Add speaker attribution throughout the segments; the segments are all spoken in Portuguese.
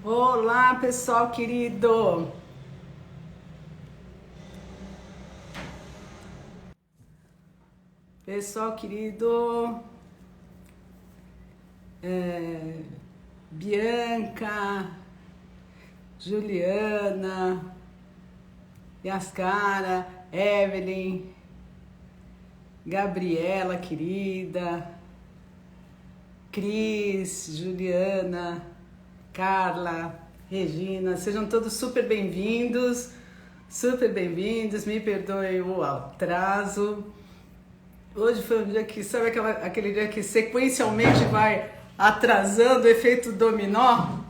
Speaker 1: Olá, pessoal querido! Pessoal querido, Bianca, Juliana, Yascara, Evelyn, Gabriela querida, Cris, Juliana, Carla, Regina, sejam todos super bem-vindos, me perdoem o atraso. Hoje foi um dia que, sabe aquele dia que sequencialmente vai atrasando o efeito dominó?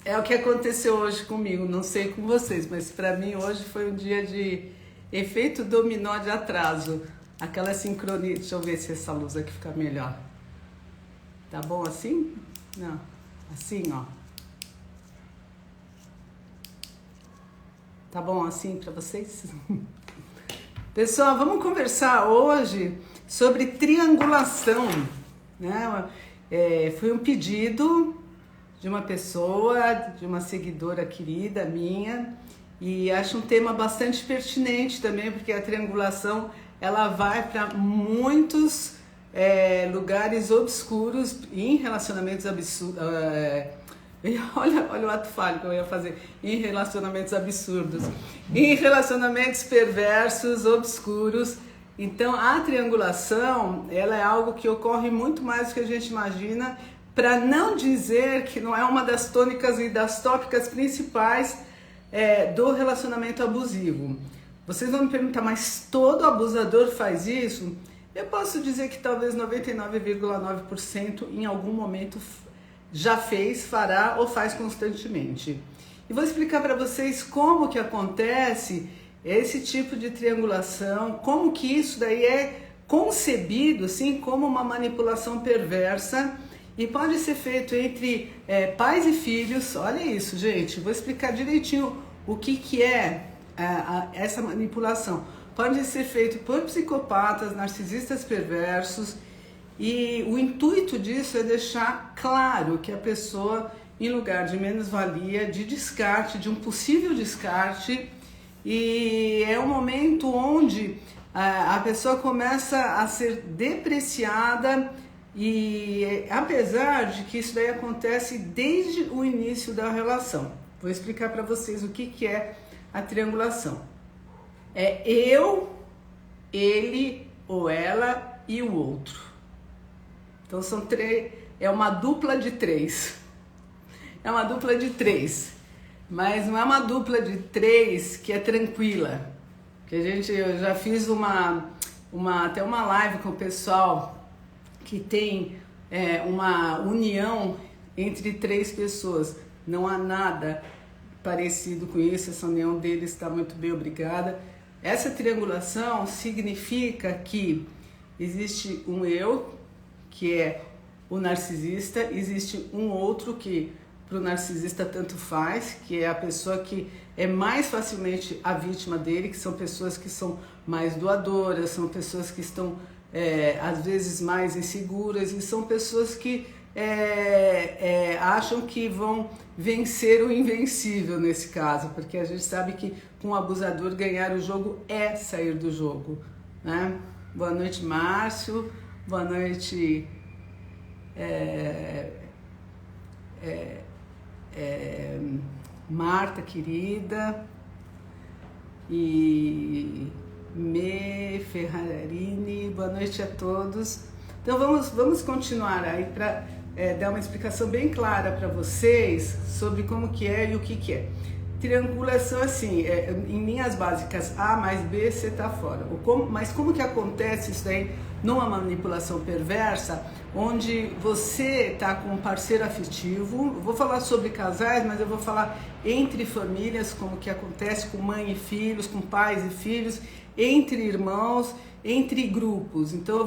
Speaker 1: É o que aconteceu hoje comigo, não sei com vocês, mas para mim hoje foi um dia de efeito dominó de atraso. Aquela sincronia, deixa eu ver se essa luz aqui fica melhor. Tá bom assim? Não, assim ó. Tá bom assim para vocês? Pessoal, vamos conversar hoje sobre triangulação, né? Foi um pedido de uma pessoa, de uma seguidora querida minha, e acho um tema bastante pertinente também, porque a triangulação ela vai para muitos lugares obscuros em relacionamentos absurdos. Olha o ato falho que eu ia fazer. Em relacionamentos absurdos, em relacionamentos perversos, obscuros. Então a triangulação ela é algo que ocorre muito mais do que a gente imagina, para não dizer que não é uma das tônicas e das tópicas principais do relacionamento abusivo. Vocês vão me perguntar, mas todo abusador faz isso? Eu posso dizer que talvez 99,9% em algum momento já fez, fará ou faz constantemente. E vou explicar para vocês como que acontece esse tipo de triangulação, como que isso daí é concebido assim como uma manipulação perversa e pode ser feito entre pais e filhos. Olha isso, gente, vou explicar direitinho o que é essa manipulação. Pode ser feito por psicopatas, narcisistas perversos. E o intuito disso é deixar claro que a pessoa, em lugar de menos-valia, de descarte, de um possível descarte, e é um momento onde a pessoa começa a ser depreciada, e apesar de que isso daí acontece desde o início da relação. Vou explicar para vocês o que é a triangulação. É eu, ele ou ela e o outro. Então são três, é uma dupla de três. É uma dupla de três. Mas não é uma dupla de três que é tranquila. Eu já fiz até uma live com o pessoal que tem uma união entre três pessoas. Não há nada parecido com isso, essa união deles está muito bem, obrigada. Essa triangulação significa que existe um eu, que é o narcisista, existe um outro que para o narcisista tanto faz, que é a pessoa que é mais facilmente a vítima dele, que são pessoas que são mais doadoras, são pessoas que estão às vezes mais inseguras, e são pessoas que acham que vão vencer o invencível nesse caso, porque a gente sabe que com o abusador ganhar o jogo é sair do jogo, né? Boa noite, Márcio. Boa noite, Marta, querida, e Me Ferrarini, boa noite a todos. Então vamos continuar aí para dar uma explicação bem clara para vocês sobre como que é e o que é. Triangulação assim, em linhas básicas, A mais B, C tá fora. Mas como que acontece isso daí numa manipulação perversa, onde você tá com um parceiro afetivo? Eu vou falar sobre casais, mas eu vou falar entre famílias, como que acontece com mãe e filhos, com pais e filhos, entre irmãos, entre grupos. Então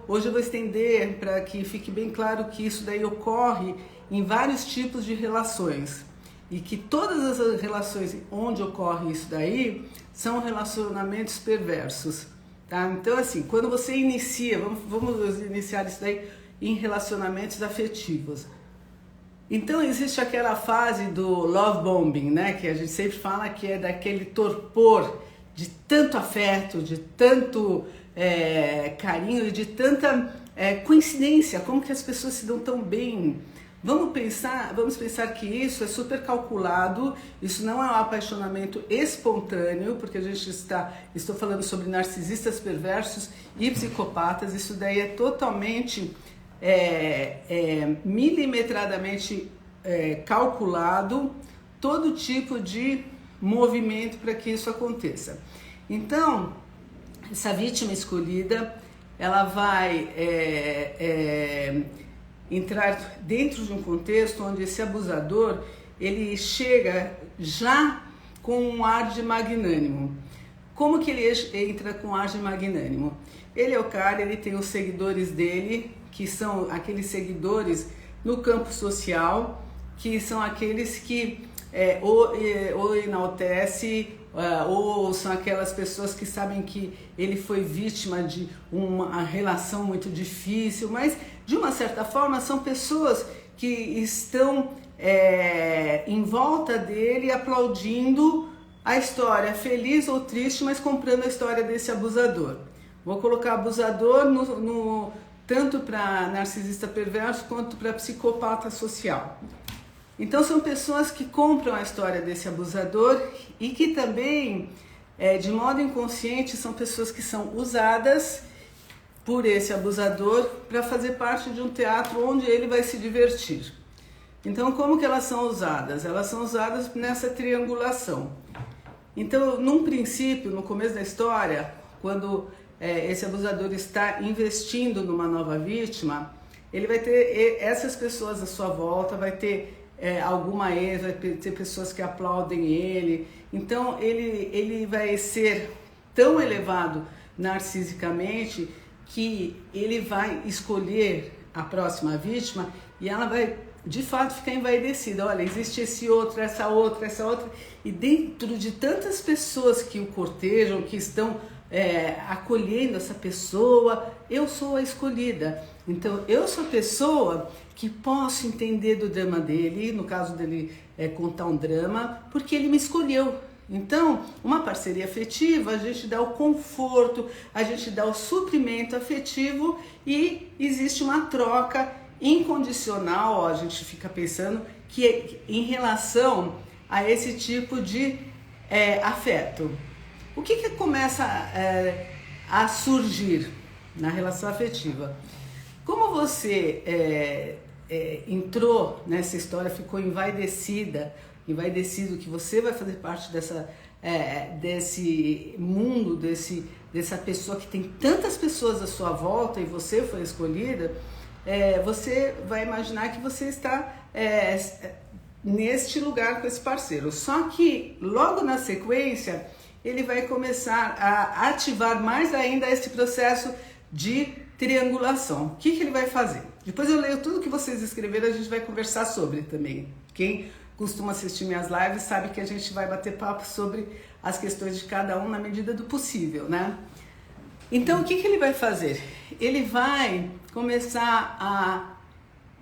Speaker 1: hoje eu vou estender para que fique bem claro que isso daí ocorre em vários tipos de relações. E que todas as relações onde ocorre isso daí são relacionamentos perversos, tá? Então assim, quando você inicia, vamos iniciar isso daí em relacionamentos afetivos. Então existe aquela fase do love bombing, né? Que a gente sempre fala que é daquele torpor de tanto afeto, de tanto carinho e de tanta coincidência, como que as pessoas se dão tão bem. Vamos pensar que isso é super calculado, isso não é um apaixonamento espontâneo, porque estou falando sobre narcisistas perversos e psicopatas, isso daí é totalmente milimetradamente calculado, todo tipo de movimento para que isso aconteça. Então, essa vítima escolhida, ela vai entrar dentro de um contexto onde esse abusador, ele chega já com um ar de magnânimo. Como que ele entra com ar de magnânimo? Ele é o cara, ele tem os seguidores dele, que são aqueles seguidores no campo social, que são aqueles que ou enaltece, ou são aquelas pessoas que sabem que ele foi vítima de uma relação muito difícil, mas de uma certa forma são pessoas que estão em volta dele aplaudindo a história, feliz ou triste, mas comprando a história desse abusador. Vou colocar abusador tanto para narcisista perverso quanto para psicopata social. Então são pessoas que compram a história desse abusador e que também, de modo inconsciente, são pessoas que são usadas por esse abusador para fazer parte de um teatro onde ele vai se divertir. Então, como que elas são usadas? Elas são usadas nessa triangulação. Então, num princípio, no começo da história, quando esse abusador está investindo numa nova vítima, ele vai ter essas pessoas à sua volta, vai ter alguma ex, vai ter pessoas que aplaudem ele. Então, ele vai ser tão elevado narcisicamente que ele vai escolher a próxima vítima e ela vai de fato ficar envaidecida. Olha, existe esse outro, essa outra, e dentro de tantas pessoas que o cortejam, que estão acolhendo essa pessoa, eu sou a escolhida. Então eu sou a pessoa que posso entender do drama dele, no caso dele contar um drama, porque ele me escolheu. Então, uma parceria afetiva, a gente dá o conforto, a gente dá o suprimento afetivo e existe uma troca incondicional, a gente fica pensando que em relação a esse tipo de afeto. O que começa a surgir na relação afetiva? Como você entrou nessa história, ficou envaidecido que você vai fazer parte desse mundo, dessa pessoa que tem tantas pessoas à sua volta e você foi escolhida, você vai imaginar que você está neste lugar com esse parceiro. Só que logo na sequência ele vai começar a ativar mais ainda esse processo de triangulação. O que ele vai fazer? Depois eu leio tudo que vocês escreveram, a gente vai conversar sobre também. Quem costuma assistir minhas lives sabe que a gente vai bater papo sobre as questões de cada um na medida do possível, né? Então o que ele vai fazer? Ele vai começar a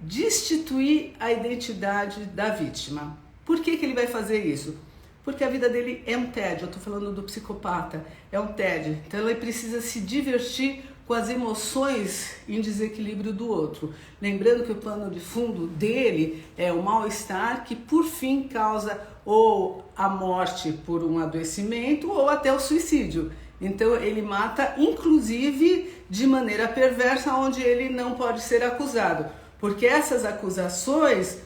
Speaker 1: destituir a identidade da vítima. Por que ele vai fazer isso? Porque a vida dele é um tédio, eu estou falando do psicopata, é um tédio. Então ele precisa se divertir com as emoções em desequilíbrio do outro. Lembrando que o pano de fundo dele é o mal-estar que por fim causa ou a morte por um adoecimento ou até o suicídio. Então ele mata inclusive de maneira perversa onde ele não pode ser acusado. Porque essas acusações,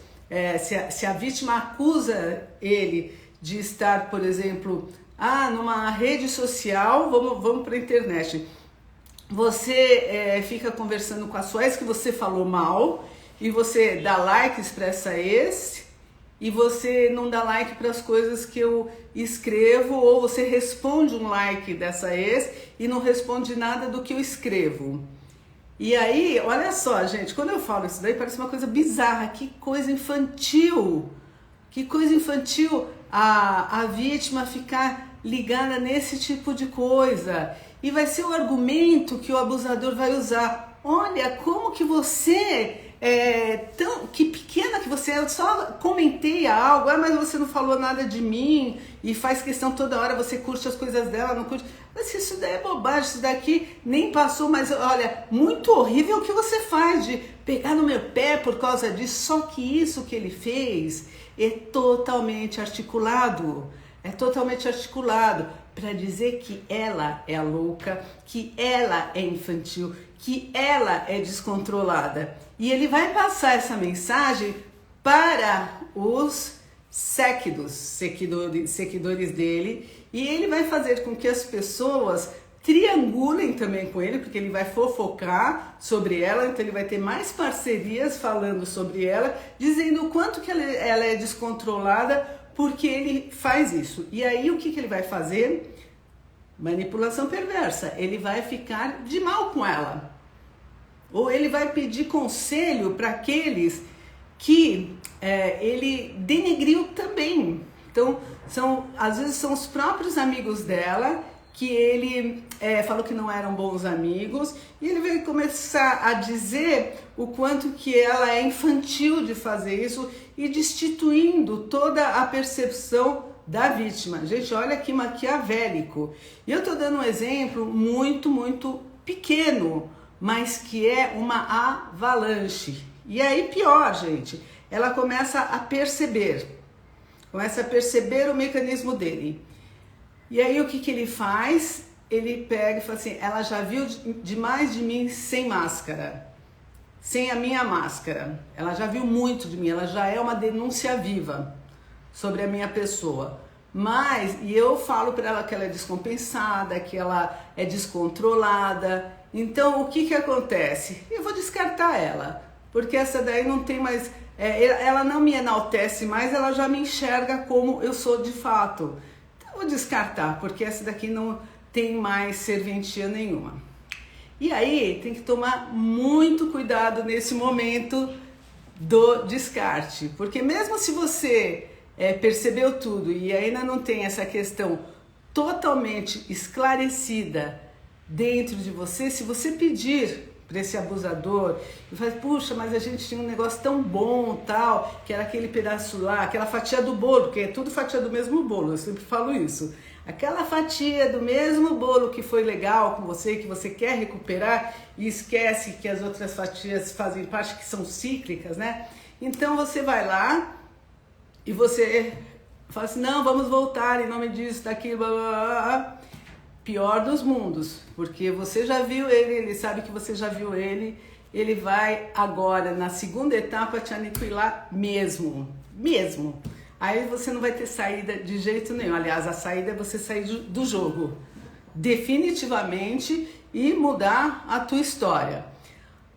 Speaker 1: se a vítima acusa ele de estar, por exemplo, numa rede social, vamos para a internet, você fica conversando com a sua ex que você falou mal e você dá likes para essa ex e você não dá like para as coisas que eu escrevo, ou você responde um like dessa ex e não responde nada do que eu escrevo. E aí, olha só, gente, quando eu falo isso daí parece uma coisa bizarra, que coisa infantil, a vítima ficar ligada nesse tipo de coisa. E vai ser o argumento que o abusador vai usar. Olha, como que você que pequena que você é, eu só comentei algo, mas você não falou nada de mim, e faz questão toda hora, você curte as coisas dela, não curte. Mas isso daí é bobagem, isso daqui nem passou, mas olha, muito horrível o que você faz de pegar no meu pé por causa disso. Só que isso que ele fez é totalmente articulado. É totalmente articulado para dizer que ela é a louca, que ela é infantil, que ela é descontrolada. E ele vai passar essa mensagem para os seguidores dele, e ele vai fazer com que as pessoas triangulem também com ele, porque ele vai fofocar sobre ela, então ele vai ter mais parcerias falando sobre ela, dizendo o quanto que ela é descontrolada, porque ele faz isso. E aí o que ele vai fazer? Manipulação perversa. Ele vai ficar de mal com ela. Ou ele vai pedir conselho para aqueles que ele denegriu também. Então, às vezes são os próprios amigos dela que ele falou que não eram bons amigos, e ele vai começar a dizer o quanto que ela é infantil de fazer isso e destituindo toda a percepção da vítima. Gente, olha que maquiavélico. E eu tô dando um exemplo muito, muito pequeno, mas que é uma avalanche. E aí pior, gente, ela começa a perceber o mecanismo dele. E aí o que ele faz? Ele pega e fala assim, ela já viu demais de mim sem máscara, sem a minha máscara. Ela já viu muito de mim, ela já é uma denúncia viva sobre a minha pessoa. E eu falo para ela que ela é descompensada, que ela é descontrolada. Então o que acontece? Eu vou descartar ela, porque essa daí não tem mais, ela não me enaltece mais, ela já me enxerga como eu sou de fato. Então eu vou descartar, porque essa daqui não tem mais serventia nenhuma. E aí tem que tomar muito cuidado nesse momento do descarte, porque mesmo se você percebeu tudo e ainda não tem essa questão totalmente esclarecida dentro de você, se você pedir para esse abusador e fala, puxa, mas a gente tinha um negócio tão bom, tal, que era aquele pedaço lá, aquela fatia do bolo, porque é tudo fatia do mesmo bolo, eu sempre falo isso. Aquela fatia do mesmo bolo que foi legal com você, que você quer recuperar e esquece que as outras fatias fazem parte, que são cíclicas, né? Então você vai lá e você fala assim, não, vamos voltar em nome disso, daquilo, blá, blá, blá. Pior dos mundos, porque você já viu ele, ele sabe que você já viu ele, ele vai agora, na segunda etapa, te aniquilar mesmo. Aí você não vai ter saída de jeito nenhum. Aliás, a saída é você sair do jogo, definitivamente, e mudar a tua história.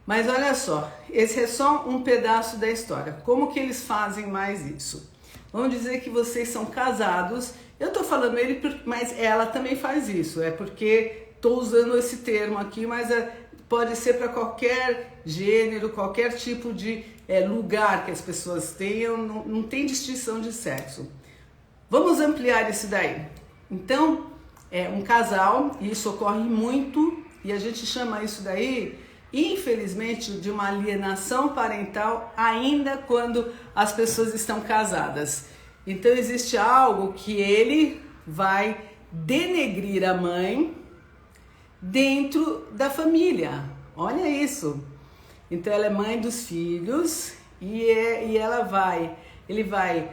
Speaker 1: Mas olha só, esse é só um pedaço da história. Como que eles fazem mais isso? Vamos dizer que vocês são casados. Eu tô falando ele, mas ela também faz isso. É porque tô usando esse termo aqui, mas pode ser para qualquer gênero, qualquer tipo de lugar que as pessoas tenham, não tem distinção de sexo. Vamos ampliar isso daí. Então, um casal, e isso ocorre muito, e a gente chama isso daí, infelizmente, de uma alienação parental, ainda quando as pessoas estão casadas. Então existe algo que ele vai denegrir a mãe dentro da família. Olha isso. Então ela é mãe dos filhos e ele vai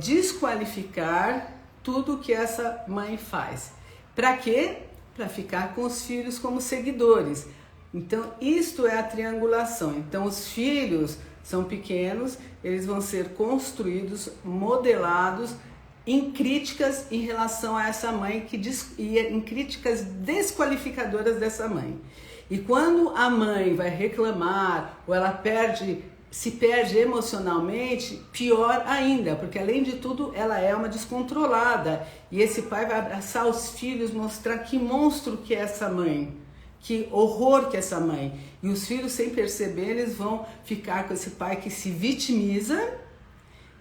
Speaker 1: desqualificar tudo que essa mãe faz. Para quê? Para ficar com os filhos como seguidores. Então isto é a triangulação. Então os filhos são pequenos, eles vão ser construídos, modelados em críticas em relação a essa mãe, em críticas desqualificadoras dessa mãe. E quando a mãe vai reclamar ou ela se perde emocionalmente, pior ainda, porque além de tudo ela é uma descontrolada. E esse pai vai abraçar os filhos, mostrar que monstro que é essa mãe. Que horror que é essa mãe. E os filhos, sem perceber, eles vão ficar com esse pai que se vitimiza.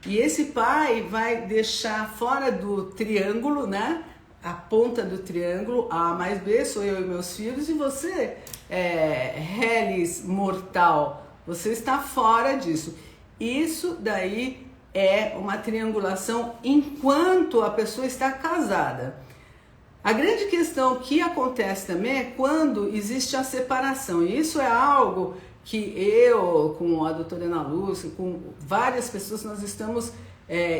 Speaker 1: E esse pai vai deixar fora do triângulo, né? A ponta do triângulo, A mais B, sou eu e meus filhos. E você, reles mortal, você está fora disso. Isso daí é uma triangulação enquanto a pessoa está casada. A grande questão que acontece também é quando existe a separação. E isso é algo que eu, com a doutora Ana Lúcia, com várias pessoas, nós estamos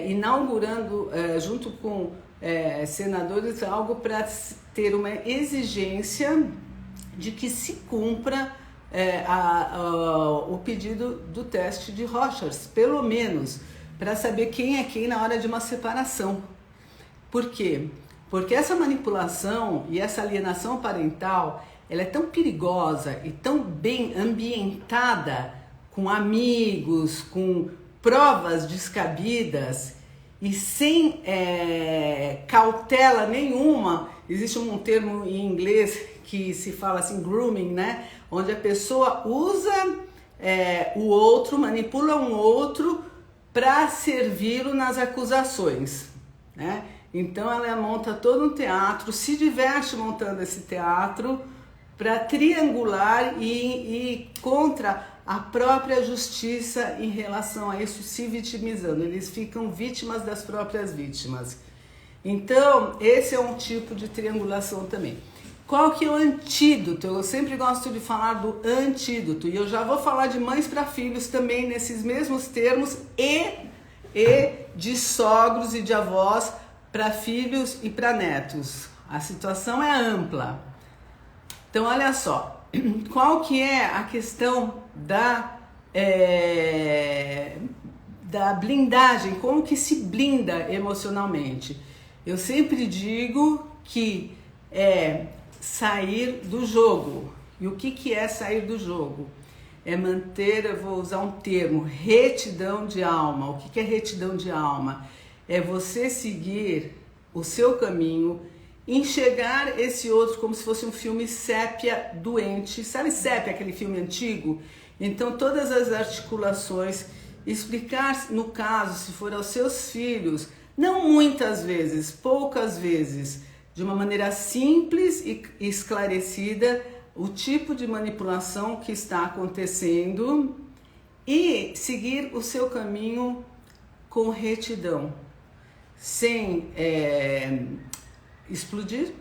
Speaker 1: inaugurando, junto com senadores, algo para ter uma exigência de que se cumpra o pedido do teste de Rorschach, pelo menos, para saber quem é quem na hora de uma separação. Por quê? Porque essa manipulação e essa alienação parental, ela é tão perigosa e tão bem ambientada, com amigos, com provas descabidas e sem cautela nenhuma. Existe um termo em inglês que se fala assim, grooming, né? Onde a pessoa usa o outro, manipula um outro para servi-lo nas acusações, né? Então ela monta todo um teatro, se diverte montando esse teatro para triangular e contra a própria justiça em relação a isso, se vitimizando. Eles ficam vítimas das próprias vítimas. Então, esse é um tipo de triangulação também. Qual que é o antídoto? Eu sempre gosto de falar do antídoto, e eu já vou falar de mães para filhos também nesses mesmos termos, e de sogros e de avós para filhos e para netos. A situação é ampla. Então, olha só, qual que é a questão da blindagem? Como que se blinda emocionalmente? Eu sempre digo que é sair do jogo. E o que é sair do jogo? É manter, eu vou usar um termo, retidão de alma. O que é retidão de alma? É você seguir o seu caminho, enxergar esse outro como se fosse um filme sépia doente. Sabe sépia, aquele filme antigo? Então todas as articulações, explicar no caso, se for aos seus filhos, não muitas vezes, poucas vezes, de uma maneira simples e esclarecida, o tipo de manipulação que está acontecendo e seguir o seu caminho com retidão, sem explodir.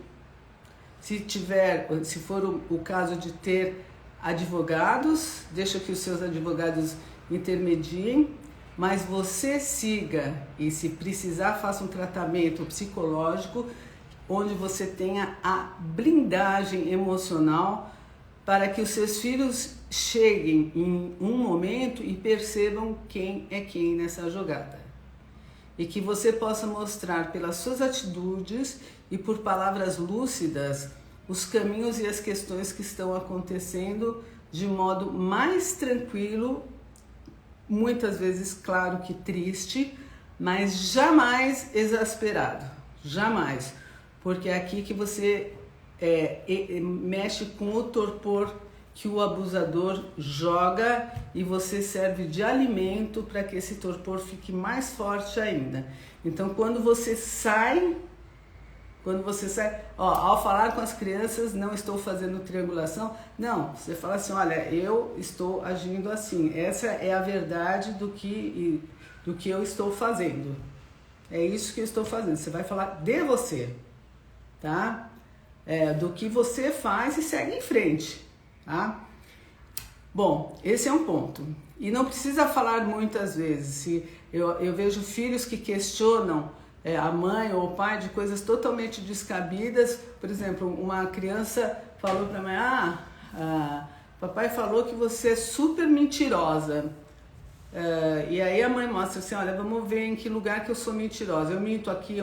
Speaker 1: Se for o caso de ter advogados, deixa que os seus advogados intermediem, mas você siga e, se precisar, faça um tratamento psicológico onde você tenha a blindagem emocional para que os seus filhos cheguem em um momento e percebam quem é quem nessa jogada. E que você possa mostrar pelas suas atitudes e por palavras lúcidas os caminhos e as questões que estão acontecendo de modo mais tranquilo, muitas vezes, claro que triste, mas jamais exasperado, jamais, porque é aqui que você mexe com o torpor que o abusador joga e você serve de alimento para que esse torpor fique mais forte ainda. Então, quando você sai, ao falar com as crianças, não estou fazendo triangulação, não, você fala assim, olha, eu estou agindo assim, essa é a verdade do que eu estou fazendo, é isso que eu estou fazendo, você vai falar de você, tá? Do que você faz e segue em frente, tá? Bom, esse é um ponto, e não precisa falar muitas vezes. Eu vejo filhos que questionam a mãe ou o pai de coisas totalmente descabidas. Por exemplo, uma criança falou para a mãe, papai falou que você é super mentirosa. E aí a mãe mostra assim, olha, vamos ver em que lugar que eu sou mentirosa. Eu minto aqui.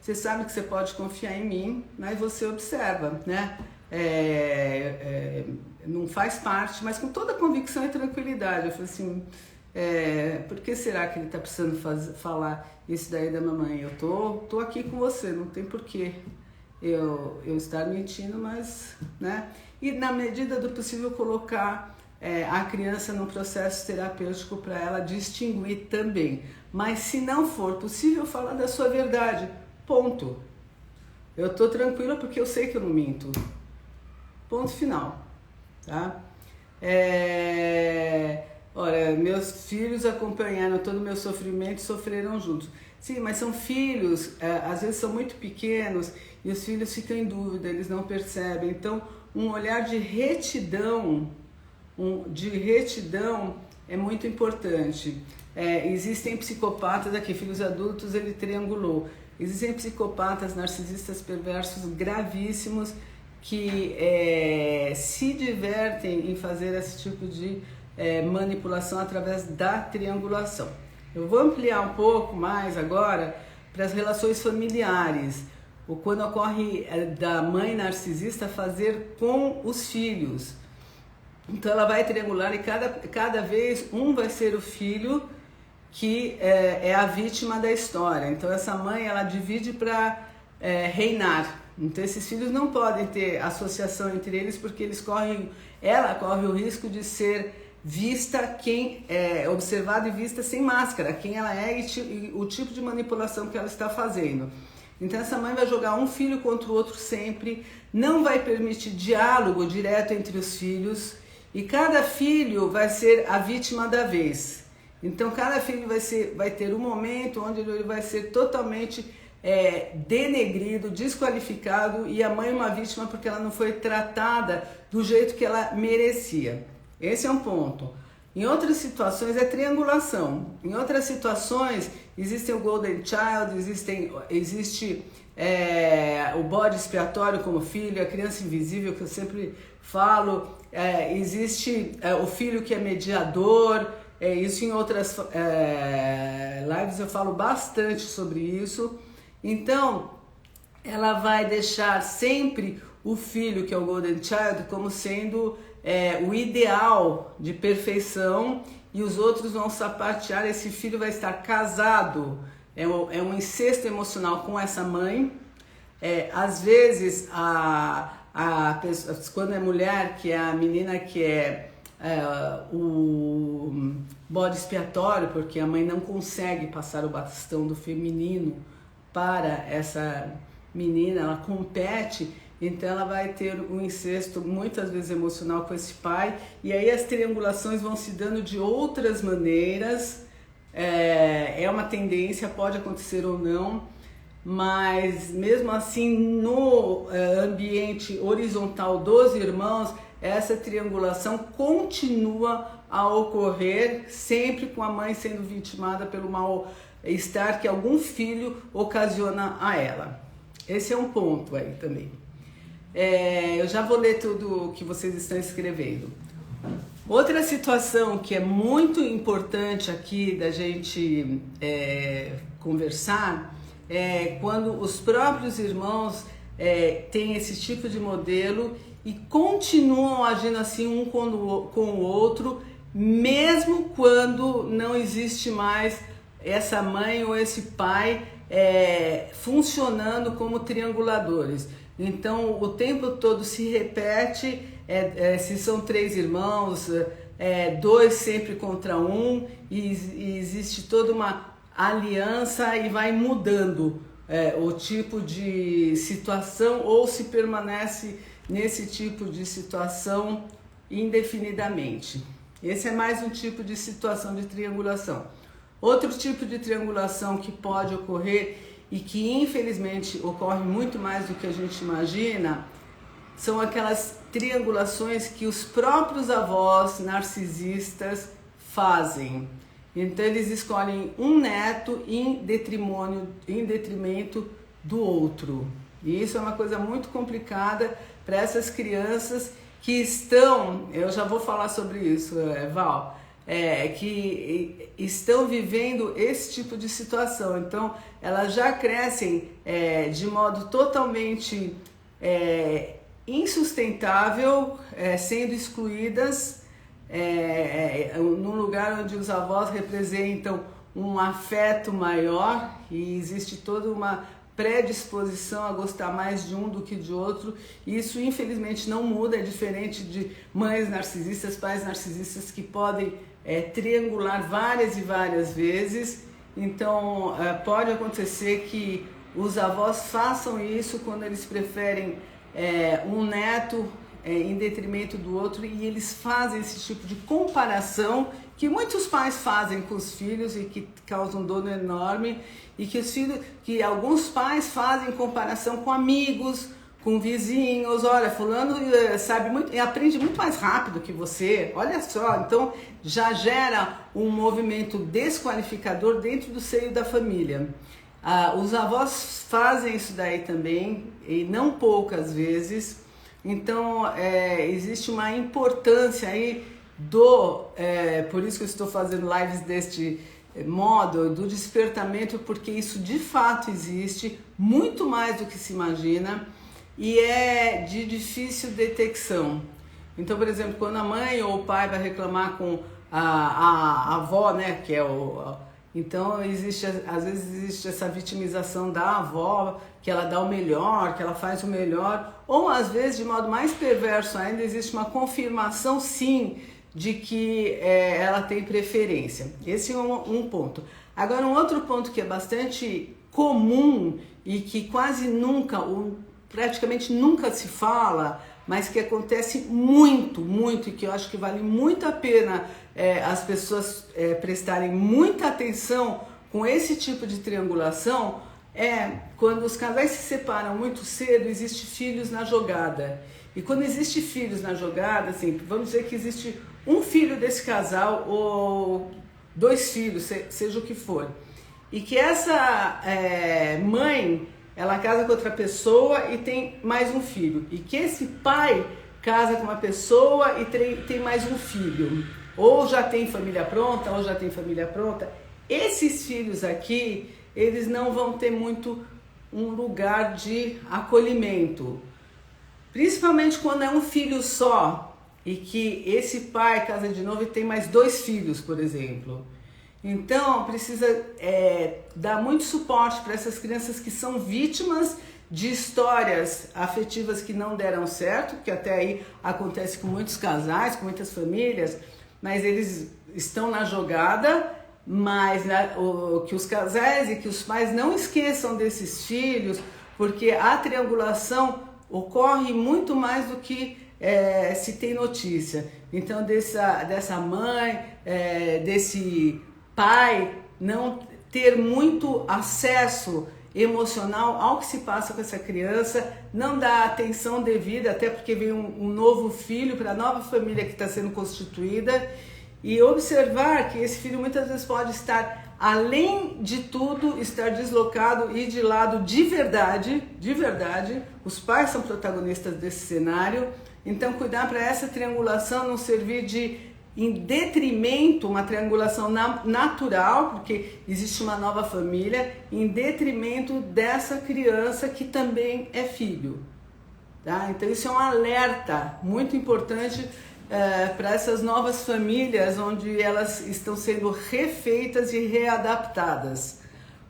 Speaker 1: Você sabe que você pode confiar em mim, mas você observa, né? Não faz parte, mas com toda convicção e tranquilidade. Eu falei assim, por que será que ele está precisando falar isso daí da mamãe? Eu tô aqui com você, não tem porquê eu estar mentindo, mas, né? E na medida do possível colocar a criança num processo terapêutico para ela distinguir também. Mas se não for possível, falar da sua verdade, ponto. Eu tô tranquila porque eu sei que eu não minto. Ponto final, tá? Olha, meus filhos acompanharam todo o meu sofrimento e sofreram juntos. Sim, mas são filhos, às vezes são muito pequenos e os filhos ficam em dúvida, eles não percebem. Então, um olhar de retidão, é muito importante. Existem psicopatas aqui, filhos adultos, ele triangulou. Existem psicopatas narcisistas perversos gravíssimos que se divertem em fazer esse tipo de manipulação através da triangulação. Eu vou ampliar um pouco mais agora para as relações familiares, ou quando ocorre da mãe narcisista fazer com os filhos. Então ela vai triangular e cada vez um vai ser o filho que é a vítima da história. Então essa mãe ela divide para reinar. Então esses filhos não podem ter associação entre eles porque ela corre o risco de ser vista observada e vista sem máscara, quem ela é e o tipo de manipulação que ela está fazendo. Então essa mãe vai jogar um filho contra o outro sempre, não vai permitir diálogo direto entre os filhos e cada filho vai ser a vítima da vez. Então cada filho vai ter um momento onde ele vai ser totalmente denegrido, desqualificado e a mãe uma vítima porque ela não foi tratada do jeito que ela merecia. Esse é um ponto. Em outras situações é triangulação. Em outras situações existem o Golden Child, existe o bode expiatório como filho, a criança invisível que eu sempre falo, existe o filho que é mediador, isso em outras lives eu falo bastante sobre isso. Então, ela vai deixar sempre o filho, que é o Golden Child, como sendo o ideal de perfeição e os outros vão sapatear. Esse filho vai estar casado, é um incesto emocional com essa mãe. Às vezes, quando é mulher, que é a menina que o bode expiatório, porque a mãe não consegue passar o bastão do feminino para essa menina, ela compete, então ela vai ter um incesto muitas vezes emocional com esse pai, e aí as triangulações vão se dando de outras maneiras, é uma tendência, pode acontecer ou não, mas mesmo assim no ambiente horizontal dos irmãos, essa triangulação continua a ocorrer, sempre com a mãe sendo vitimada pelo mal-estar que algum filho ocasiona a ela. Esse é um ponto aí também. Eu já vou ler tudo que vocês estão escrevendo. Outra situação que é muito importante aqui da gente conversar é quando os próprios irmãos têm esse tipo de modelo e continuam agindo assim um com o outro, mesmo quando não existe mais essa mãe ou esse pai funcionando como trianguladores. Então o tempo todo se repete, se são 3 irmãos, 2 sempre contra um, e existe toda uma aliança e vai mudando o tipo de situação ou se permanece nesse tipo de situação indefinidamente. Esse é mais um tipo de situação de triangulação. Outro tipo de triangulação que pode ocorrer e que infelizmente ocorre muito mais do que a gente imagina são aquelas triangulações que os próprios avós narcisistas fazem. Então eles escolhem um neto em detrimento do outro. E isso é uma coisa muito complicada para essas crianças que estão, eu já vou falar sobre isso, Val, que estão vivendo esse tipo de situação. Então elas já crescem de modo totalmente insustentável, sendo excluídas num lugar onde os avós representam um afeto maior e existe toda uma predisposição a gostar mais de um do que de outro. Isso infelizmente não muda, é diferente de mães narcisistas, pais narcisistas que podem triangular várias e várias vezes. Então pode acontecer que os avós façam isso quando eles preferem um neto em detrimento do outro, e eles fazem esse tipo de comparação que muitos pais fazem com os filhos e que causam um dano enorme, e que alguns pais fazem comparação com amigos, com vizinhos. Olha, fulano sabe muito e aprende muito mais rápido que você, olha só. Então já gera um movimento desqualificador dentro do seio da família. Os avós fazem isso daí também, e não poucas vezes. Então existe uma importância aí por isso que eu estou fazendo lives deste modo, do despertamento, porque isso de fato existe, muito mais do que se imagina, e é de difícil detecção. Então, por exemplo, quando a mãe ou o pai vai reclamar com a avó, né, que é então às vezes existe essa vitimização da avó, que ela dá o melhor, que ela faz o melhor, ou às vezes, de modo mais perverso ainda, existe uma confirmação, sim, de que ela tem preferência. Esse é um ponto. Agora, um outro ponto que é bastante comum e que quase nunca, ou praticamente nunca se fala, mas que acontece muito, muito, e que eu acho que vale muito a pena as pessoas prestarem muita atenção com esse tipo de triangulação, quando os casais se separam muito cedo, existe filhos na jogada. E quando existe filhos na jogada, assim, vamos dizer que existe um filho desse casal ou 2 filhos, seja o que for, e que essa mãe, ela casa com outra pessoa e tem mais um filho, e que esse pai casa com uma pessoa e tem mais um filho, ou já tem família pronta, esses filhos aqui, eles não vão ter muito um lugar de acolhimento, principalmente quando é um filho só, e que esse pai casa de novo e tem mais 2 filhos, por exemplo. Então, precisa dar muito suporte para essas crianças que são vítimas de histórias afetivas que não deram certo, que até aí acontece com muitos casais, com muitas famílias, mas eles estão na jogada, mas que os casais e que os pais não esqueçam desses filhos, porque a triangulação ocorre muito mais do que se tem notícia. Então, dessa mãe, desse pai não ter muito acesso emocional ao que se passa com essa criança, não dá atenção devida, até porque vem um novo filho para a nova família que está sendo constituída, e observar que esse filho muitas vezes pode estar, além de tudo, estar deslocado e de lado de verdade, os pais são protagonistas desse cenário. Então, cuidar para essa triangulação não servir em detrimento, uma triangulação natural, porque existe uma nova família, em detrimento dessa criança que também é filho. Tá? Então, isso é um alerta muito importante para essas novas famílias, onde elas estão sendo refeitas e readaptadas.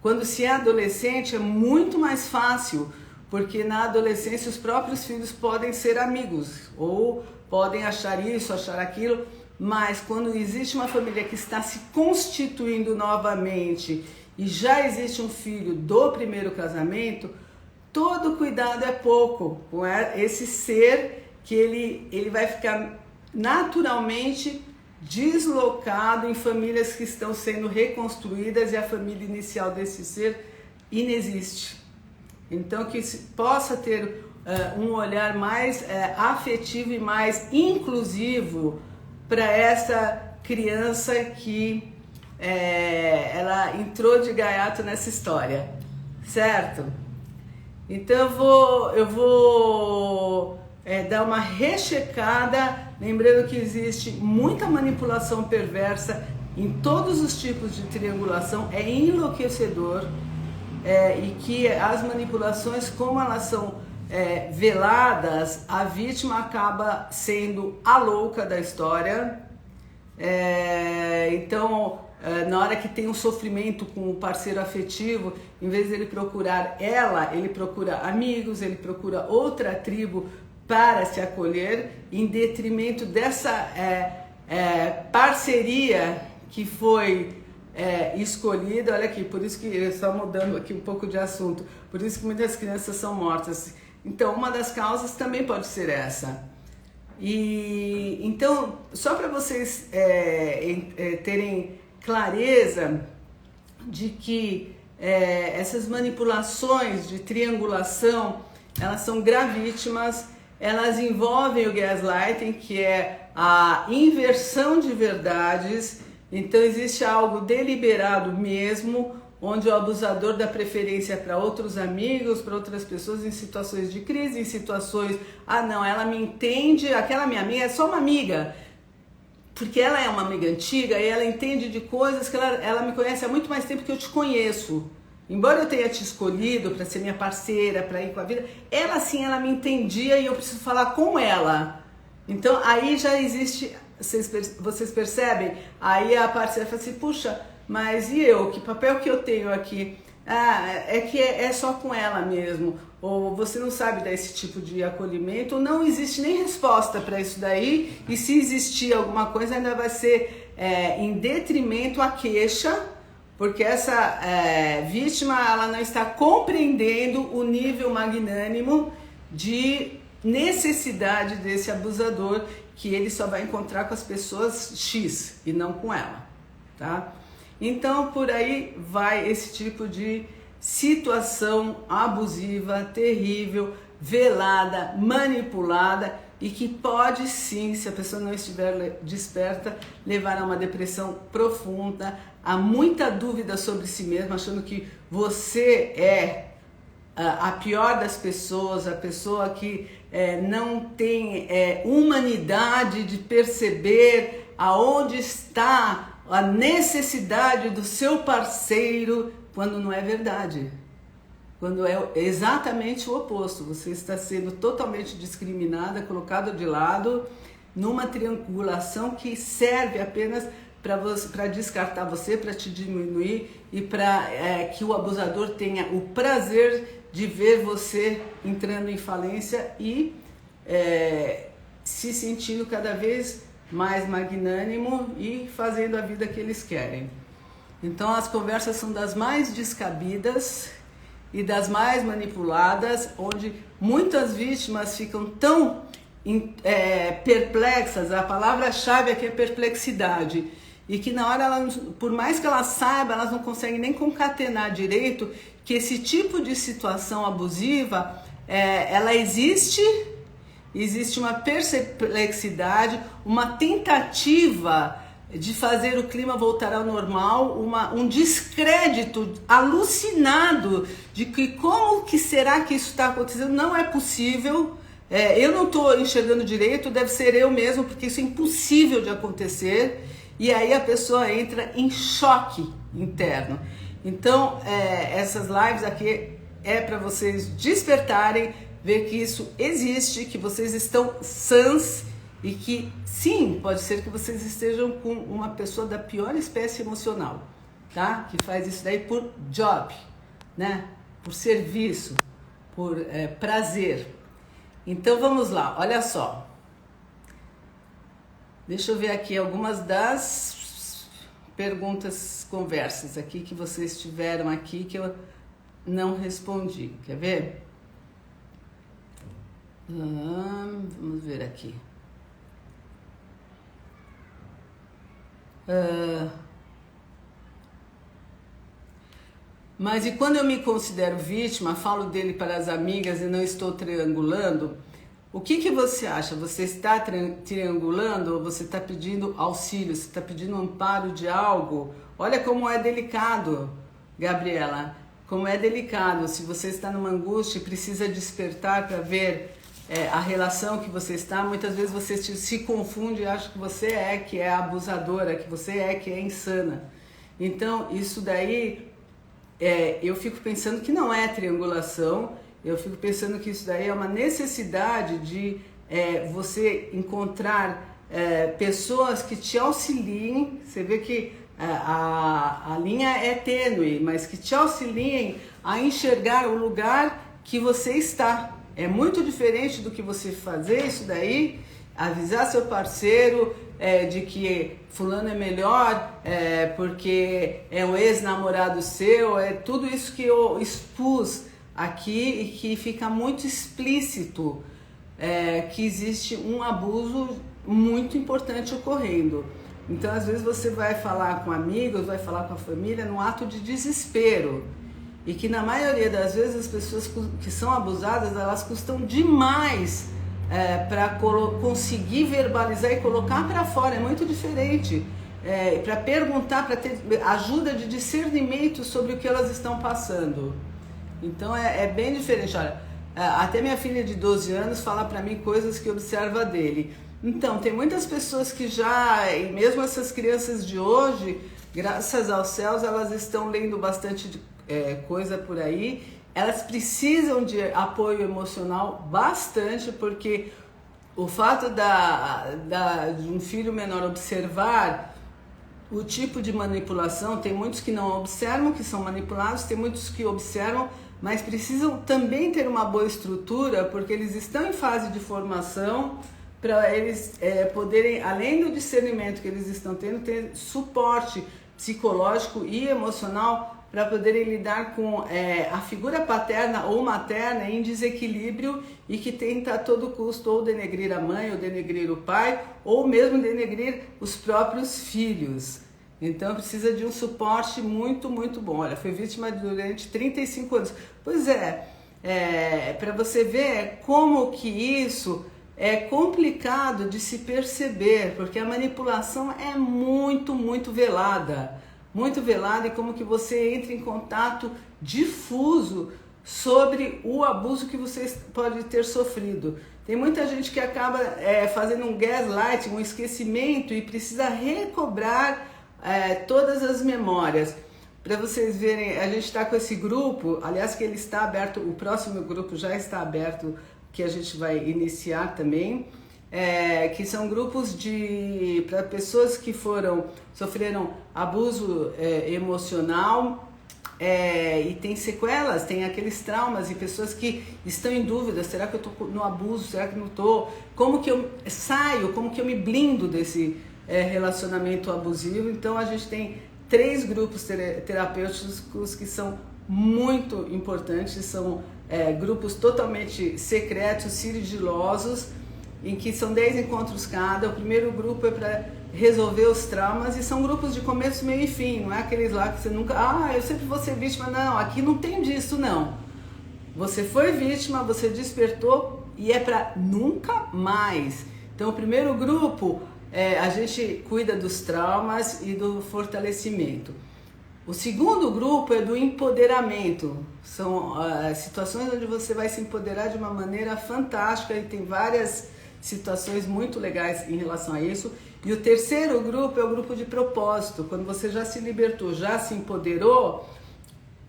Speaker 1: Quando se é adolescente, é muito mais fácil, porque na adolescência os próprios filhos podem ser amigos, ou podem achar isso, achar aquilo, mas quando existe uma família que está se constituindo novamente e já existe um filho do primeiro casamento, todo cuidado é pouco com esse ser que ele vai ficar naturalmente deslocado em famílias que estão sendo reconstruídas e a família inicial desse ser inexiste. Então, que possa ter um olhar mais afetivo e mais inclusivo para essa criança que ela entrou de gaiato nessa história, certo? Então eu vou dar uma rechecada, lembrando que existe muita manipulação perversa em todos os tipos de triangulação, é enlouquecedor, e que as manipulações, como elas são veladas, a vítima acaba sendo a louca da história. Então, na hora que tem um sofrimento com o parceiro afetivo, em vez de ele procurar ela, ele procura amigos, ele procura outra tribo para se acolher, em detrimento dessa parceria que foi escolhida. Olha aqui, por isso que eu estou mudando aqui um pouco de assunto, por isso que muitas crianças são mortas. Então, uma das causas também pode ser essa. E então, só para vocês terem clareza de que essas manipulações de triangulação, elas são gravíssimas, elas envolvem o gaslighting, que é a inversão de verdades. Então existe algo deliberado mesmo, onde o abusador dá preferência para outros amigos, para outras pessoas em situações de crise, em situações, não, ela me entende, aquela minha amiga é só uma amiga, porque ela é uma amiga antiga e ela entende de coisas que ela me conhece há muito mais tempo que eu te conheço. Embora eu tenha te escolhido para ser minha parceira, para ir com a vida, ela sim, ela me entendia e eu preciso falar com ela. Então aí já existe, vocês percebem? Aí a parceira fala assim, puxa, mas e eu? Que papel que eu tenho aqui? É que é só com ela mesmo. Ou você não sabe dar esse tipo de acolhimento, ou não existe nem resposta para isso daí, e se existir alguma coisa ainda vai ser em detrimento à queixa, porque essa vítima ela não está compreendendo o nível magnânimo de necessidade desse abusador, que ele só vai encontrar com as pessoas X e não com ela, tá? Então por aí vai esse tipo de situação abusiva, terrível, velada, manipulada e que pode sim, se a pessoa não estiver desperta, levar a uma depressão profunda, a muita dúvida sobre si mesmo, achando que você é a pior das pessoas, a pessoa que não tem humanidade de perceber aonde está a necessidade do seu parceiro, quando não é verdade, quando é exatamente o oposto. Você está sendo totalmente discriminada, colocada de lado numa triangulação que serve apenas para descartar você, para te diminuir e para que o abusador tenha o prazer de ver você entrando em falência e se sentindo cada vez mais magnânimo e fazendo a vida que eles querem. Então as conversas são das mais descabidas e das mais manipuladas, onde muitas vítimas ficam tão perplexas, a palavra-chave aqui é perplexidade, e que na hora, por mais que ela saiba, elas não conseguem nem concatenar direito que esse tipo de situação abusiva, ela existe uma perplexidade, uma tentativa de fazer o clima voltar ao normal, um descrédito alucinado de que como que será que isso está acontecendo, não é possível, eu não estou enxergando direito, deve ser eu mesmo, porque isso é impossível de acontecer, e aí a pessoa entra em choque interno. Então, essas lives aqui é para vocês despertarem, ver que isso existe, que vocês estão sãs e que sim, pode ser que vocês estejam com uma pessoa da pior espécie emocional, tá? Que faz isso daí por job, né? Por serviço, por prazer. Então vamos lá, olha só. Deixa eu ver aqui algumas das perguntas, conversas aqui que vocês tiveram aqui que eu não respondi. Quer ver? Vamos ver aqui. Mas e quando eu me considero vítima, falo dele para as amigas e não estou triangulando, o que você acha? Você está triangulando ou você está pedindo auxílio? Você está pedindo amparo de algo? Olha como é delicado, Gabriela, como é delicado. Se você está numa angústia e precisa despertar para ver a relação que você está, muitas vezes você se confunde e acha que você que é abusadora, que você que é insana. Então isso daí, eu fico pensando que não é triangulação, eu fico pensando que isso daí é uma necessidade de você encontrar pessoas que te auxiliem. Você vê que a linha é tênue, mas que te auxiliem a enxergar o lugar que você está. É muito diferente do que você fazer isso daí, avisar seu parceiro de que fulano é melhor porque é um ex-namorado seu, tudo isso que eu expus aqui e que fica muito explícito que existe um abuso muito importante ocorrendo. Então, às vezes você vai falar com amigos, vai falar com a família num ato de desespero. E que na maioria das vezes as pessoas que são abusadas, elas custam demais para conseguir verbalizar e colocar para fora. É muito diferente. Para perguntar, para ter ajuda de discernimento sobre o que elas estão passando. Então é bem diferente. Olha, até minha filha de 12 anos fala para mim coisas que observa dele. Então, tem muitas pessoas que já, e mesmo essas crianças de hoje, graças aos céus, elas estão lendo bastante coisa por aí. Elas precisam de apoio emocional bastante, porque o fato de um filho menor observar o tipo de manipulação, tem muitos que não observam, que são manipulados, tem muitos que observam, mas precisam também ter uma boa estrutura, porque eles estão em fase de formação, para eles poderem, além do discernimento que eles estão tendo, ter suporte psicológico e emocional para poderem lidar com a figura paterna ou materna em desequilíbrio e que tenta a todo custo ou denegrir a mãe, ou denegrir o pai, ou mesmo denegrir os próprios filhos. Então precisa de um suporte muito, muito bom. Olha, foi vítima durante 35 anos. Pois para você ver como que isso é complicado de se perceber, porque a manipulação é muito, muito velada, e como que você entra em contato difuso sobre o abuso que você pode ter sofrido. Tem muita gente que acaba fazendo um gaslight, um esquecimento e precisa recobrar todas as memórias. Para vocês verem, a gente está com esse grupo, aliás que ele está aberto, o próximo grupo já está aberto, que a gente vai iniciar também, que são grupos para pessoas que sofreram abuso emocional e tem sequelas, tem aqueles traumas e pessoas que estão em dúvida, será que eu estou no abuso, será que não estou? Como que eu saio, como que eu me blindo desse relacionamento abusivo? Então a gente tem 3 grupos terapêuticos que são muito importantes, são grupos totalmente secretos, sigilosos, em que são 10 encontros cada. O primeiro grupo é para resolver os traumas e são grupos de começo, meio e fim, não é aqueles lá que você nunca, eu sempre vou ser vítima, não, aqui não tem disso não. Você foi vítima, você despertou e é para nunca mais. Então o primeiro grupo, a gente cuida dos traumas e do fortalecimento. O segundo grupo é do empoderamento, são situações onde você vai se empoderar de uma maneira fantástica e tem várias situações muito legais em relação a isso. E o terceiro grupo é o grupo de propósito, quando você já se libertou, já se empoderou,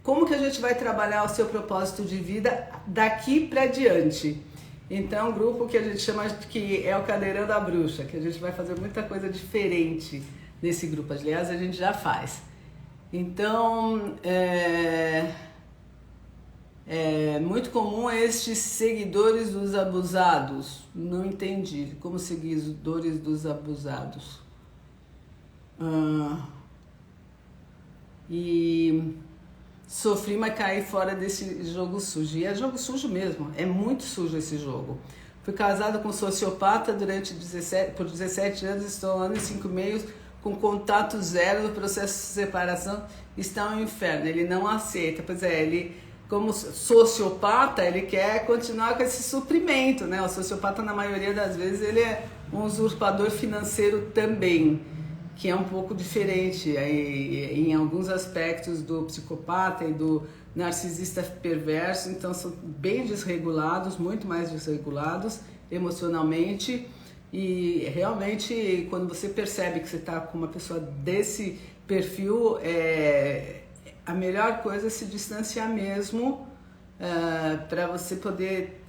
Speaker 1: como que a gente vai trabalhar o seu propósito de vida daqui para diante? Então, um grupo que a gente chama que é o Cadeirão da Bruxa, que a gente vai fazer muita coisa diferente nesse grupo, aliás, a gente já faz. Então, é muito comum estes seguidores dos abusados. Não entendi. Como seguidores dos abusados? E sofri, mas caí fora desse jogo sujo. E é jogo sujo mesmo. É muito sujo esse jogo. Fui casado com um sociopata por 17 anos. Estou há 1 ano e 5 meses com contato zero no processo de separação, está um inferno, ele não aceita. Pois ele, como sociopata, ele quer continuar com esse suprimento, né? O sociopata, na maioria das vezes, ele é um usurpador financeiro também, que é um pouco diferente em alguns aspectos do psicopata e do narcisista perverso. Então são bem desregulados, muito mais desregulados emocionalmente. E realmente, quando você percebe que você está com uma pessoa desse perfil, a melhor coisa é se distanciar mesmo, para você poder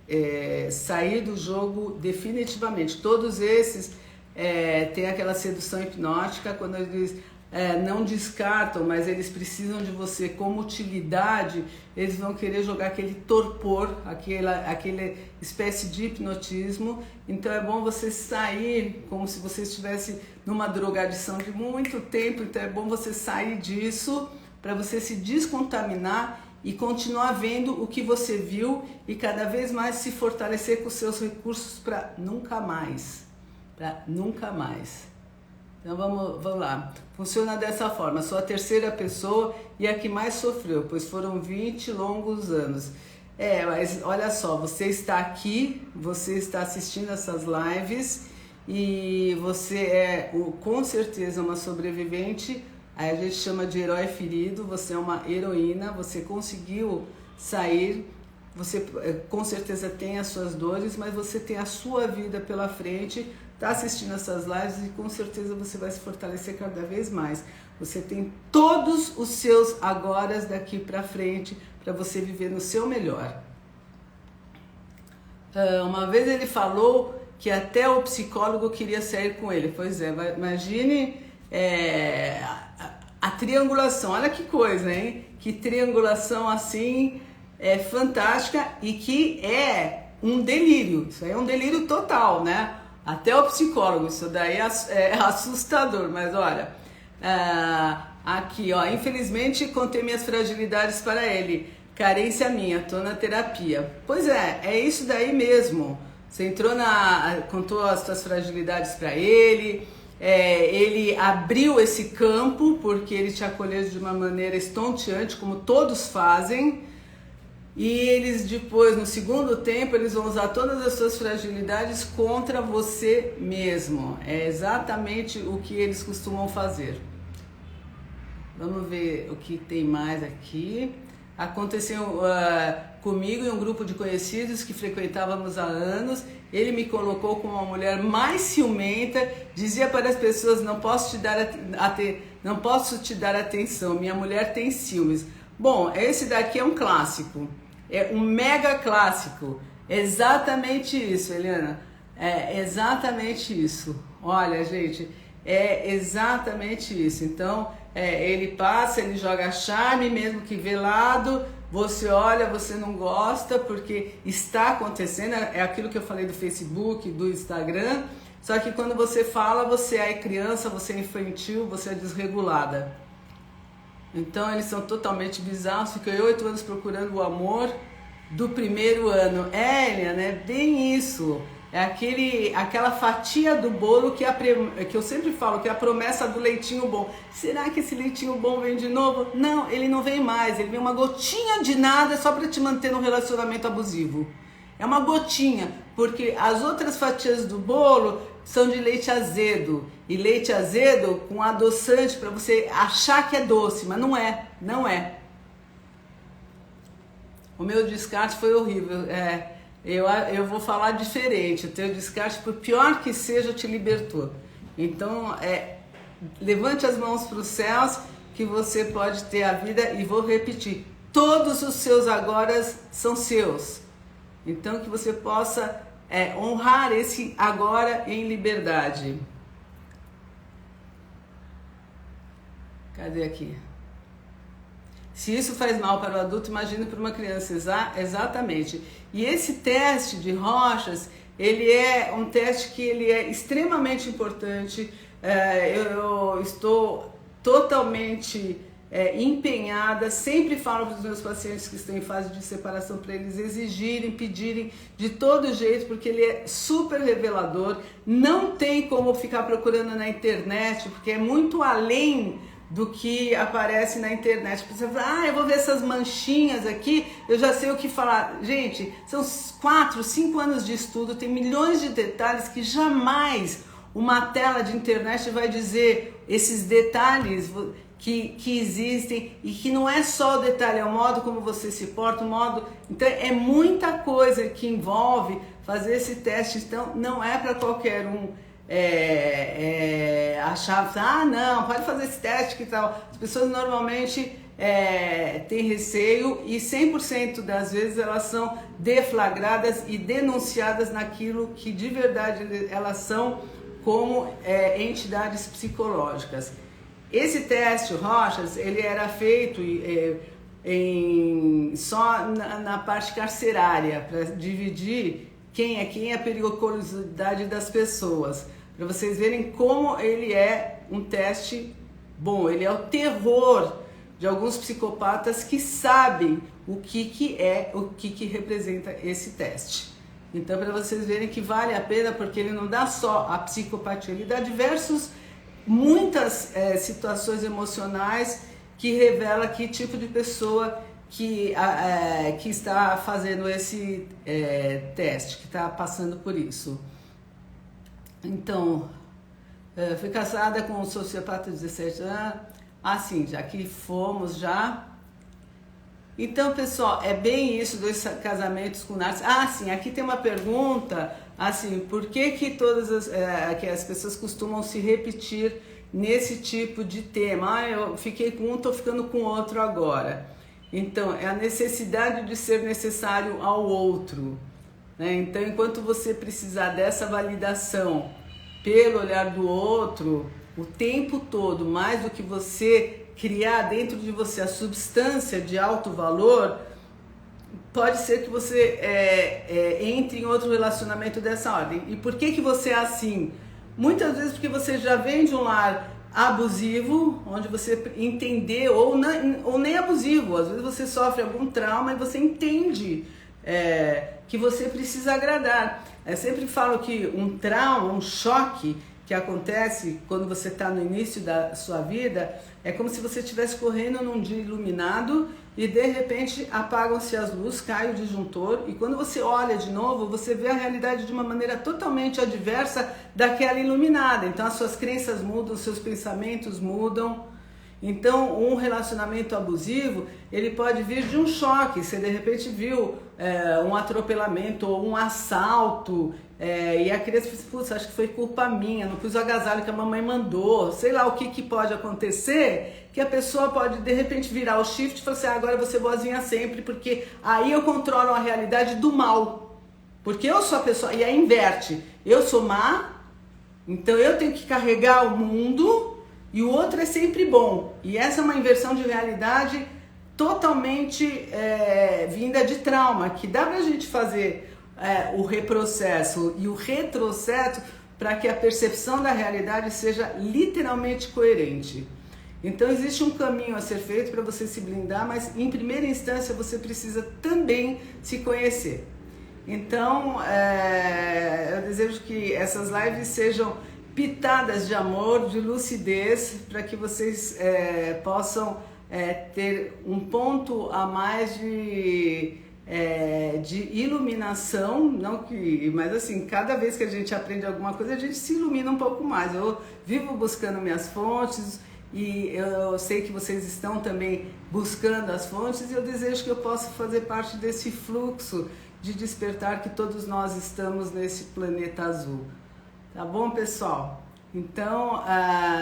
Speaker 1: sair do jogo definitivamente. Todos esses têm aquela sedução hipnótica, quando eles não descartam, mas eles precisam de você como utilidade, eles vão querer jogar aquele torpor, aquela espécie de hipnotismo. Então é bom você sair como se você estivesse numa drogadição de muito tempo. Então é bom você sair disso para você se descontaminar e continuar vendo o que você viu e cada vez mais se fortalecer com os seus recursos para nunca mais. Para nunca mais. Então vamos lá. Funciona dessa forma. Sou a terceira pessoa e a que mais sofreu, pois foram 20 longos anos. Mas olha só, você está aqui, você está assistindo essas lives e você é com certeza uma sobrevivente. Aí a gente chama de herói ferido, você é uma heroína, você conseguiu sair, você com certeza tem as suas dores, mas você tem a sua vida pela frente, está assistindo essas lives e com certeza você vai se fortalecer cada vez mais. Você tem todos os seus agoras daqui para frente para você viver no seu melhor. Uma vez ele falou que até o psicólogo queria sair com ele. Pois é, imagine a triangulação. Olha que coisa, hein? Que triangulação assim fantástica e que é um delírio. Isso aí é um delírio total, né? Até o psicólogo, isso daí é assustador, mas olha, aqui ó, infelizmente contei minhas fragilidades para ele, carência minha, tô na terapia. Pois é isso daí mesmo, você contou as suas fragilidades para ele, ele abriu esse campo porque ele te acolheu de uma maneira estonteante, como todos fazem. E eles depois, no segundo tempo, eles vão usar todas as suas fragilidades contra você mesmo. É exatamente o que eles costumam fazer. Vamos ver o que tem mais aqui. Aconteceu comigo e um grupo de conhecidos que frequentávamos há anos. Ele me colocou como uma mulher mais ciumenta. Dizia para as pessoas, não posso te dar atenção, minha mulher tem ciúmes. Bom, esse daqui é um clássico. É um mega clássico. Exatamente isso, Eliana. É exatamente isso. Olha, gente, é exatamente isso. Então, ele passa, ele joga charme, mesmo que velado. Você olha, você não gosta, porque está acontecendo. É aquilo que eu falei do Facebook, do Instagram. Só que quando você fala, você é criança, você é infantil, você é desregulada. Então eles são totalmente bizarros, fiquei 8 anos procurando o amor do primeiro ano. Eliana, é bem isso. É aquela fatia do bolo que eu sempre falo, que é a promessa do leitinho bom. Será que esse leitinho bom vem de novo? Não, ele não vem mais, ele vem uma gotinha de nada só para te manter num relacionamento abusivo. É uma gotinha, porque as outras fatias do bolo são de leite azedo. E leite azedo com adoçante para você achar que é doce, mas não é, não é. O meu descarte foi horrível. Eu vou falar diferente. O teu descarte, por pior que seja, te libertou. Então, levante as mãos para os céus que você pode ter a vida. E vou repetir, todos os seus agoras são seus. Então, que você possa honrar esse agora em liberdade. Cadê aqui? Se isso faz mal para o adulto, imagine para uma criança. Exatamente. E esse teste de Rorschach, ele é um teste que ele é extremamente importante. Eu estou totalmente empenhada, sempre falo para os meus pacientes que estão em fase de separação para eles exigirem, pedirem de todo jeito, porque ele é super revelador. Não tem como ficar procurando na internet, porque é muito além do que aparece na internet. Você fala, eu vou ver essas manchinhas aqui, eu já sei o que falar. Gente, são 4, 5 anos de estudo, tem milhões de detalhes que jamais uma tela de internet vai dizer esses detalhes que existem, e que não é só o detalhe, é o modo como você se porta, o modo... Então é muita coisa que envolve fazer esse teste. Então não é para qualquer um achar, não, pode fazer esse teste que tal. As pessoas normalmente têm receio e 100% das vezes elas são deflagradas e denunciadas naquilo que de verdade elas são, como entidades psicológicas. Esse teste, o Rorschach, ele era feito só na parte carcerária, para dividir quem é a periculosidade das pessoas, para vocês verem como ele é um teste bom. Ele é o terror de alguns psicopatas que sabem o que representa esse teste. Então, para vocês verem que vale a pena, porque ele não dá só a psicopatia, ele dá muitas situações emocionais que revela que tipo de pessoa que está fazendo esse teste, que está passando por isso. Então, fui casada com um sociopata de 17 anos, assim, já que fomos já. Então, pessoal, é bem isso dos casamentos com narcisistas. Sim, aqui tem uma pergunta, assim, por que que as pessoas costumam se repetir nesse tipo de tema? Eu fiquei com um, tô ficando com outro agora. Então, é a necessidade de ser necessário ao outro, né? Então, enquanto você precisar dessa validação pelo olhar do outro o tempo todo, mais do que você criar dentro de você a substância de alto valor, pode ser que você entre em outro relacionamento dessa ordem. E por que você é assim? Muitas vezes porque você já vem de um lar abusivo, onde você entendeu, ou nem abusivo, às vezes você sofre algum trauma e você entende que você precisa agradar. Eu sempre falo que um trauma, um choque que acontece quando você está no início da sua vida, é como se você estivesse correndo num dia iluminado e de repente apagam-se as luzes, cai o disjuntor e quando você olha de novo, você vê a realidade de uma maneira totalmente adversa daquela iluminada. Então as suas crenças mudam, os seus pensamentos mudam. Então um relacionamento abusivo, ele pode vir de um choque. Você de repente viu um atropelamento ou um assalto, e a criança pensa, putz, acho que foi culpa minha, não pus o agasalho que a mamãe mandou, sei lá o que pode acontecer, que a pessoa pode de repente virar o shift e falar assim, agora eu vou ser boazinha sempre, porque aí eu controlo a realidade do mal, porque eu sou a pessoa, e aí inverte, eu sou má, então eu tenho que carregar o mundo e o outro é sempre bom, e essa é uma inversão de realidade totalmente vinda de trauma, que dá pra gente fazer o reprocesso e o retrocesso para que a percepção da realidade seja literalmente coerente. Então existe um caminho a ser feito para você se blindar, mas em primeira instância você precisa também se conhecer. Então eu desejo que essas lives sejam pitadas de amor, de lucidez, para que vocês possam ter um ponto a mais de iluminação, mas assim, cada vez que a gente aprende alguma coisa, a gente se ilumina um pouco mais. Eu vivo buscando minhas fontes e eu sei que vocês estão também buscando as fontes e eu desejo que eu possa fazer parte desse fluxo de despertar que todos nós estamos nesse planeta azul. Tá bom, pessoal? Então,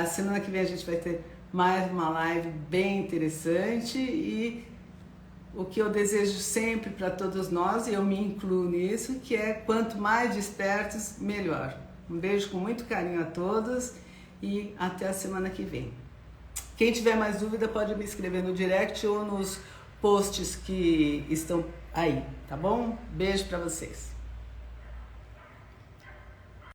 Speaker 1: semana que vem a gente vai ter mais uma live bem interessante e o que eu desejo sempre para todos nós, e eu me incluo nisso, que é quanto mais despertos, melhor. Um beijo com muito carinho a todos e até a semana que vem. Quem tiver mais dúvida pode me escrever no direct ou nos posts que estão aí, tá bom? Beijo para vocês.